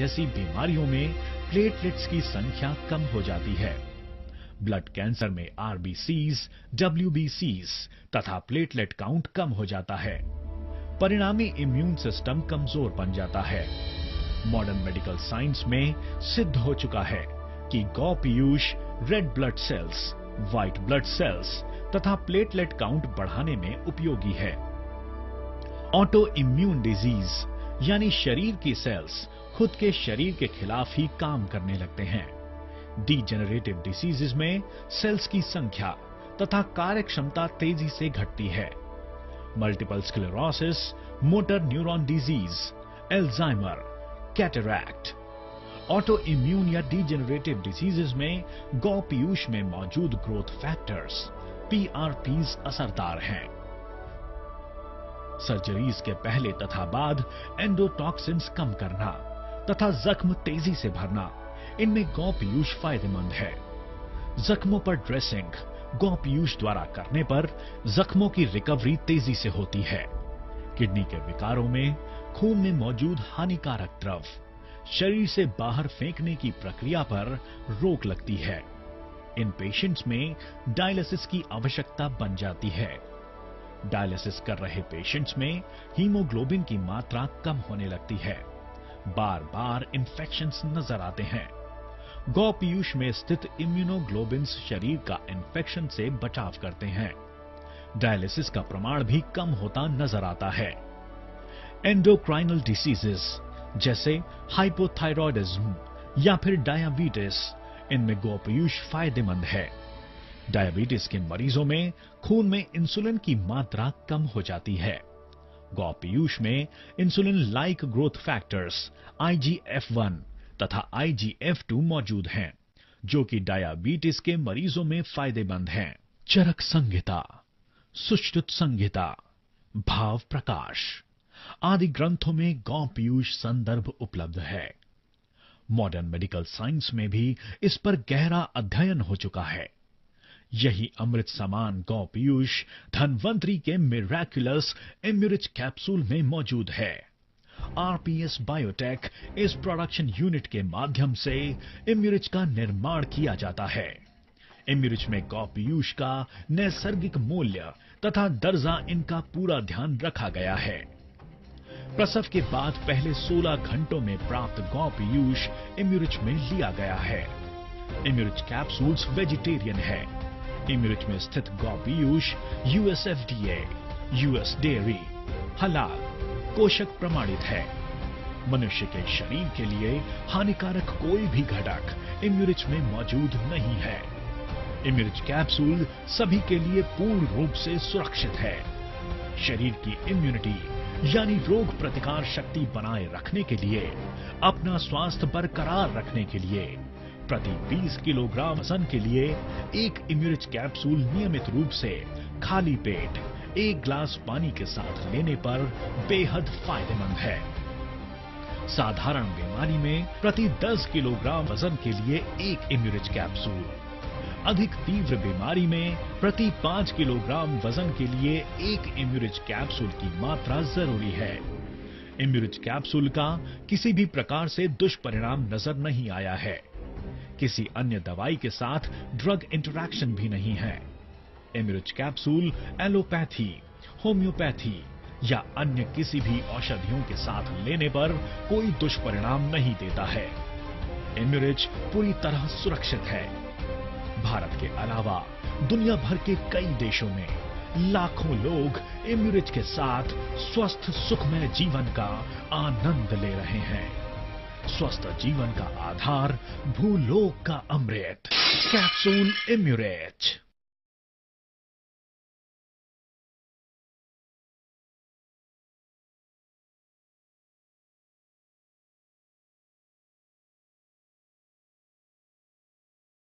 जैसी बीमारियों में प्लेटलेट्स की संख्या कम हो जाती है। ब्लड कैंसर में आरबीसीज, डब्ल्यूबीसीज तथा प्लेटलेट काउंट कम हो जाता है। परिणामी इम्यून सिस्टम कमजोर बन जाता है। मॉडर्न मेडिकल साइंस में सिद्ध हो चुका है कि गौ Piyush red blood cells, white blood cells तथा प्लेटलेट काउंट बढ़ाने में उपयोगी है। ऑटो इम्यून डिजीज यानी शरीर की सेल्स खुद के शरीर के खिलाफ ही काम करने लगते हैं। डीजेनरेटिव डिसीजेज में सेल्स की संख्या तथा कार्यक्षमता तेजी से घटती है। Multiple sclerosis, motor neuron disease, Alzheimer, cataract. Auto immune या डीजेनरेटिव डिजीजेज में गौ पीयूष में मौजूद ग्रोथ फैक्टर्स पीआरपीज असरदार हैं। सर्जरीज के पहले तथा बाद एंडोटॉक्सिन्स कम करना तथा जख्म तेजी से भरना, इनमें गौ पीयूष फायदेमंद है। जख्मों पर ड्रेसिंग गौ पीयूष द्वारा करने पर जख्मों की रिकवरी तेजी से होती है। किडनी के विकारों में खून में मौजूद हानिकारक द्रव शरीर से बाहर फेंकने की प्रक्रिया पर रोक लगती है। इन पेशेंट्स में डायलिसिस की आवश्यकता बन जाती है। डायलिसिस कर रहे पेशेंट्स में हीमोग्लोबिन की मात्रा कम होने लगती है। बार बार इन्फेक्शंस नजर आते हैं। गौ पीयूष में स्थित इम्यूनोग्लोबिन्स शरीर का इन्फेक्शन से बचाव करते हैं। डायलिसिस का प्रमाण भी कम होता नजर आता है। एंडोक्राइनल डिसीजेस जैसे हाइपोथायरॉयडिज्म या फिर डायबिटीज, इनमें गौ पीयूष फायदेमंद है। डायबिटीज के मरीजों में खून में इंसुलिन की मात्रा कम हो जाती है। गौ पीयूष में insulin like growth factors IGF-1 तथा IGF-2 मौजूद हैं, जो कि डायबिटीज के मरीजों में फायदेमंद हैं। चरक संहिता, सुश्रुत संहिता, भाव प्रकाश आदि ग्रंथों में गौ पीयूष संदर्भ उपलब्ध है। मॉडर्न मेडिकल साइंस में भी इस पर गहरा अध्ययन हो चुका है। यही अमृत समान गौ पीयूष धन्वंतरी के मिराक्युलस इम्यूरिच कैप्सूल में मौजूद है। आरपीएस बायोटेक इस प्रोडक्शन यूनिट के माध्यम से इम्यूरिच का निर्माण किया जाता है। इम्यूरिच में गौ पीयूष का नैसर्गिक मूल्य तथा दर्जा इनका पूरा ध्यान रखा गया है। प्रसव के बाद पहले 16 घंटों में प्राप्त गौ पीयूष इम्यूरिच में लिया गया है। इम्यूरिच कैप्सूल्स वेजिटेरियन है। इम्यूरिच में स्थित गौ पीयूष USFDA, US डेयरी, हलाल, पोषक प्रमाणित है। मनुष्य के शरीर के लिए हानिकारक कोई भी घटक इम्यूरिच में मौजूद नहीं है। इम्यूरिच कैप्सूल सभी के लिए पूर्ण रूप से सुरक्षित है। शरीर की इम्यूनिटी यानी रोग प्रतिकार शक्ति बनाए रखने के लिए, अपना स्वास्थ्य बरकरार रखने के लिए प्रति 20 किलोग्राम वजन के लिए एक इम्यूरिच कैप्सूल नियमित रूप से खाली पेट 1 गिलास पानी के साथ लेने पर बेहद फायदेमंद है। साधारण बीमारी में प्रति 10 किलोग्राम वजन के लिए एक इम्यूरिच कैप्सूल, अधिक तीव्र बीमारी में प्रति 5 किलोग्राम वजन के लिए एक इम्यूरिच कैप्सूल की मात्रा जरूरी है। इम्यूरिच कैप्सूल का किसी भी प्रकार से दुष्परिणाम नजर नहीं आया है। किसी अन्य दवाई के साथ ड्रग इंटरैक्शन भी नहीं है। इम्यूरिच कैप्सूल एलोपैथी, होम्योपैथी या अन्य किसी भी औषधियों के साथ लेने पर कोई दुष्परिणाम नहीं देता है। इम्यूरिच पूरी तरह सुरक्षित है। भारत के अलावा दुनिया भर के कई देशों में लाखों लोग इम्यूरिच के साथ स्वस्थ सुखमय जीवन का आनंद ले रहे हैं। स्वस्थ जीवन का आधार, भूलोक का अमृत, कैप्सूल इम्यूरिच।